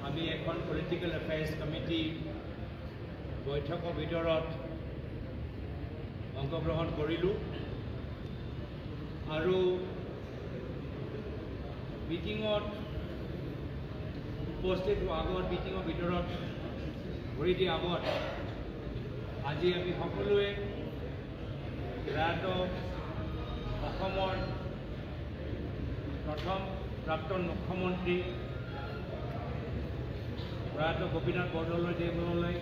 আমি এখন political এফেয়াৰ্স committee বৈঠকৰ ভিতৰত অংশগ্ৰহণ কৰিলোঁ আৰু মিটিঙত উপস্থিত আগত মিটিঙৰ ভিতৰত ভৰি দিয়া আগত আজি আমি সকলোৱে প্ৰয়াত অসমৰ প্ৰথম প্ৰাক্তন মুখ্যমন্ত্ৰী প্ৰয়াত গোপীনাথ বৰদলৈদেৱলৈ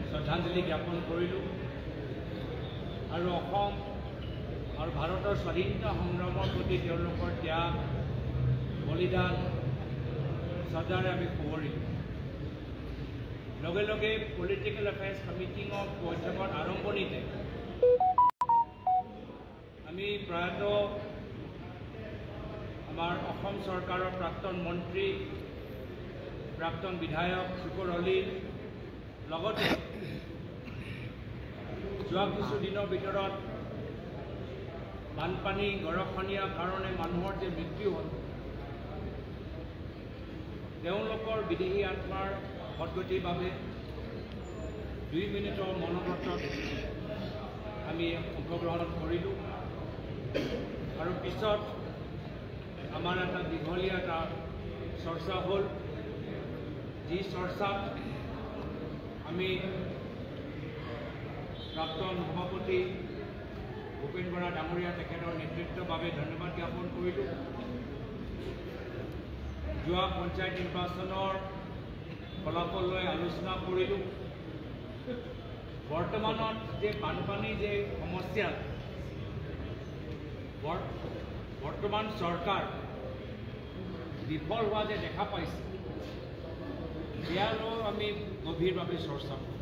শ্ৰদ্ধাঞ্জলি জ্ঞাপন কৰিলোঁ আৰু অসম আৰু ভাৰতৰ স্বাধীনতা সংগ্ৰামৰ প্ৰতি তেওঁলোকৰ ত্যাগ বলিদান শ্ৰদ্ধাৰে আমি সোঁৱৰিলোঁ। লগে লগে পলিটিক্যাল এফেয়াৰ্স কমিটিঙৰ বৈঠকৰ আৰম্ভণিতে আমি প্ৰয়াত আমাৰ অসম চৰকাৰৰ প্ৰাক্তন মন্ত্ৰী প্ৰাক্তন বিধায়ক শুকুৰ অলিৰ লগতে যোৱা কিছুদিনৰ ভিতৰত বানপানী গৰাখহনীয়াৰ কাৰণে মানুহৰ যে মৃত্যু হ'ল তেওঁলোকৰ বিদেহী আত্মাৰ সদ্গতিৰ বাবে 2 মিনিটৰ মৌনব্ৰতত আমি অংশগ্ৰহণ কৰিলোঁ আৰু পিছত আমাৰ এটা দীঘলীয়া এটা চৰ্চা হ'ল যি চৰ্চাত আমি প্ৰাক্তন সভাপতি ভূপেন বৰা ডাঙৰীয়া তেখেতৰ নেতৃত্বৰ বাবে ধন্যবাদ জ্ঞাপন কৰিলোঁ। যোৱা পঞ্চায়ত নিৰ্বাচনৰ ফলাফল লৈ আলোচনা কৰিলোঁ। বৰ্তমানত যে বানপানী যে সমস্যা বৰ্তমান চৰকাৰ বিফল হোৱা যে দেখা পাইছে ইয়ালৈ আমি গভীৰভাৱে চৰ্চা কৰোঁ।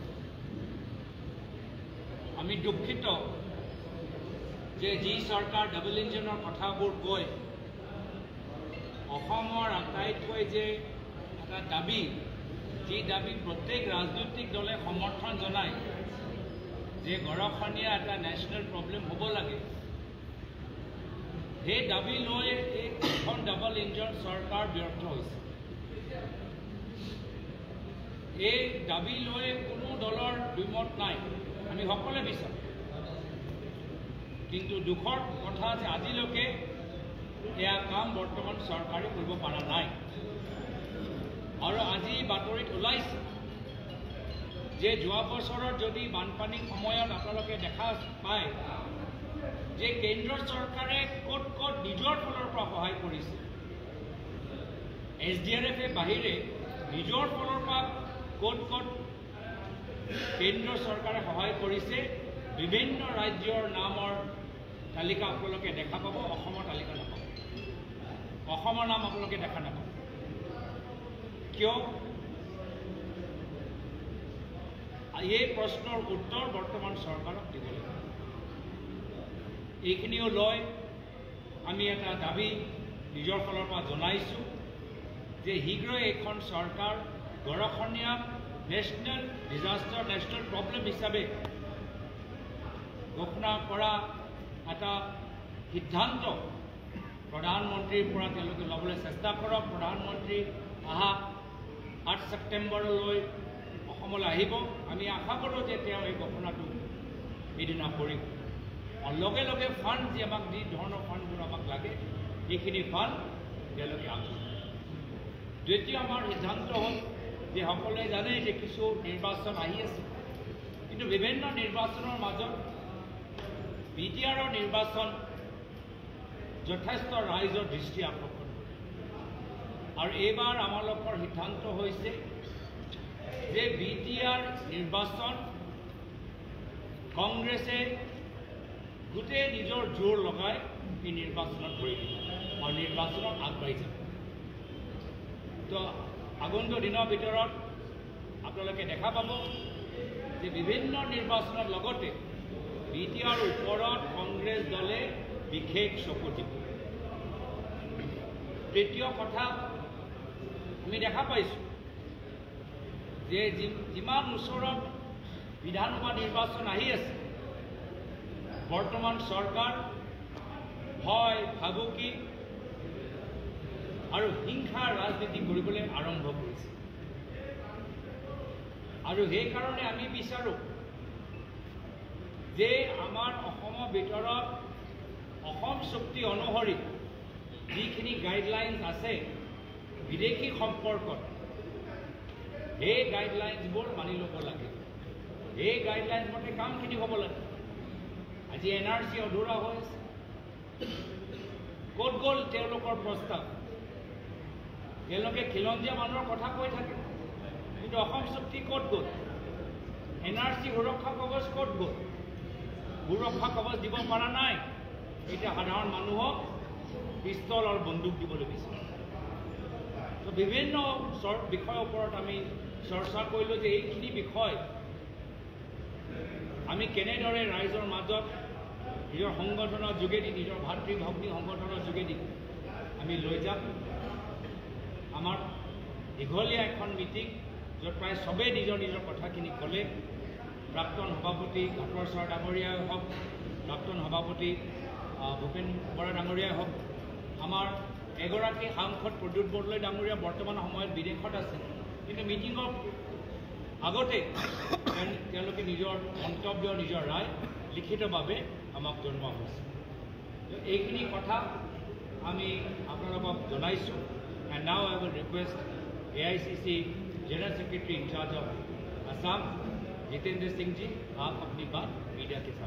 আমি দুখিত যে যি চৰকাৰ ডাবল ইঞ্জিনৰ কথাবোৰ কৈ অসমৰ আটাইতকৈ যে এটা দাবী যি দাবী প্ৰত্যেক ৰাজনৈতিক দলে সমৰ্থন জনায় যে গৰাখহনীয়া এটা নেশ্যনেল প্ৰব্লেম হ'ব লাগে সেই দাবী লৈ এখন ডাবল ইঞ্জিন চৰকাৰ ব্যৰ্থ হৈছে। এই দাবী লৈ কোনো দলৰ দ্বিমত নাই, আমি সকলোৱে বিচাৰোঁ, কিন্তু দুখৰ কথা যে আজিলৈকে এয়া কাম বৰ্তমান চৰকাৰে কৰিব পৰা নাই। আৰু আজি বাতৰিত ওলাইছে যে যোৱা বছৰত যদি বানপানীৰ সময়ত আপোনালোকে দেখা পায় যে কেন্দ্ৰ চৰকাৰে ক'ত ক'ত নিজৰ ফালৰ পৰা সহায় কৰিছে। SDRFৰ বাহিৰে নিজৰ ফালৰ পৰা ক'ত ক'ত কেন্দ্ৰ চৰকাৰে সহায় কৰিছে বিভিন্ন ৰাজ্যৰ নামৰ তালিকা আপোনালোকে দেখা পাব, অসমৰ তালিকা নাপাব, অসমৰ নাম আপোনালোকে দেখা নাপাব। কিয়? এই প্ৰশ্নৰ উত্তৰ বৰ্তমান চৰকাৰক দিব লাগিব। এইখিনিও লৈ আমি এটা দাবী নিজৰ ফালৰ পৰা জনাইছোঁ যে শীঘ্ৰে এইখন চৰকাৰ গৰাখহনীয়া নেশ্যনেল ডিজাষ্টাৰ নেশ্যনেল প্ৰব্লেম হিচাপে ঘোষণা কৰা এটা সিদ্ধান্ত প্ৰধানমন্ত্ৰীৰ পৰা তেওঁলোকে ল'বলৈ চেষ্টা কৰক। প্ৰধানমন্ত্ৰী অহা 8 ছেপ্টেম্বৰলৈ অসমলৈ আহিব। আমি আশা কৰোঁ যে তেওঁ এই ঘোষণাটো সেইদিনা কৰিব। আৰু লগে লগে ফাণ্ড যি আমাক যি ধৰণৰ ফাণ্ডবোৰ আমাক লাগে সেইখিনি ফাণ্ড তেওঁলোকে আগবঢ়াব। দ্বিতীয় আমাৰ সিদ্ধান্ত হ'ল যে সকলোৱে জানে যে কিছু নিৰ্বাচন আহি আছে, কিন্তু বিভিন্ন নিৰ্বাচনৰ মাজত BTRৰ নিৰ্বাচন যথেষ্ট ৰাইজৰ দৃষ্টি আকৰ্ষণ কৰে। আৰু এইবাৰ আমালোকৰ সিদ্ধান্ত হৈছে যে BTR নিৰ্বাচন কংগ্ৰেছে গোটেই নিজৰ জোৰ লগাই এই নিৰ্বাচনত কৰি দিব আৰু নিৰ্বাচনত আগবাঢ়ি যাব। তো আগন্তুক দিনৰ ভিতৰত আপোনালোকে দেখা পাব যে বিভিন্ন নিৰ্বাচনৰ লগতে BTR ওপৰত কংগ্ৰেছ দলে বিশেষ চকু দিব। তৃতীয় কথা, আমি দেখা পাইছোঁ যে যিমান ওচৰত বিধানসভা নিৰ্বাচন আহি আছে বৰ্তমান চৰকাৰ হয় ভাবুকি আৰু হিংসাৰ ৰাজনীতি কৰিবলৈ আৰম্ভ কৰিছে। আৰু সেইকাৰণে আমি বিচাৰোঁ যে আমাৰ অসমৰ ভিতৰত অসম চুক্তি অনুসৰি যিখিনি গাইডলাইন্স আছে বিদেশী সম্পৰ্কত, সেই গাইডলাইন্সবোৰ মানি ল'ব লাগে। এই গাইডলাইন্স মতে কামখিনি হ'ব লাগে। আজি NRC অধুৰা হৈ আছে। ক'ত গ'ল তেওঁলোকৰ প্ৰস্তাৱ? তেওঁলোকে খিলঞ্জীয়া মানুহৰ কথা কৈ থাকে, কিন্তু অসম চুক্তি ক'ত গ'ল? NRC সুৰক্ষা কৱচ ক'ত গ'ল? সুৰক্ষা কৱচ দিব পৰা নাই। এতিয়া সাধাৰণ মানুহক পিষ্টল আৰু বন্দুক দিবলৈ বিচাৰে। তো বিভিন্ন বিষয়ৰ ওপৰত আমি চৰ্চা কৰিলোঁ যে এইখিনি বিষয় আমি কেনেদৰে ৰাইজৰ মাজত নিজৰ সংগঠনৰ যোগেদি, নিজৰ ভাতৃ ভগ্নী সংগঠনৰ যোগেদি আমি লৈ যাম। আমাৰ দীঘলীয়া এখন মিটিং, য'ত প্ৰায় চবেই নিজৰ নিজৰ কথাখিনি ক'লে। প্ৰাক্তন সভাপতি ঘাটৰ ছাৰ ডাঙৰীয়াই হওক, প্ৰাক্তন সভাপতি ভূপেন বৰা ডাঙৰীয়াই হওক, আমাৰ এগৰাকী সাংসদ প্ৰদ্যুৎ বৰদলৈ ডাঙৰীয়া বৰ্তমান সময়ত বিদেশত আছে, কিন্তু মিটিঙৰ আগতে তেওঁলোকে নিজৰ মন্তব্য, নিজৰ ৰায় লিখিতভাৱে আমাক জনোৱা হৈছে। এইখিনি কথা আমি আপোনালোকক জনাইছোঁ। And now I will request AICC general secretary incharge of Assam Jitendra Singh ji, आप अपनी बात मीडिया के साथ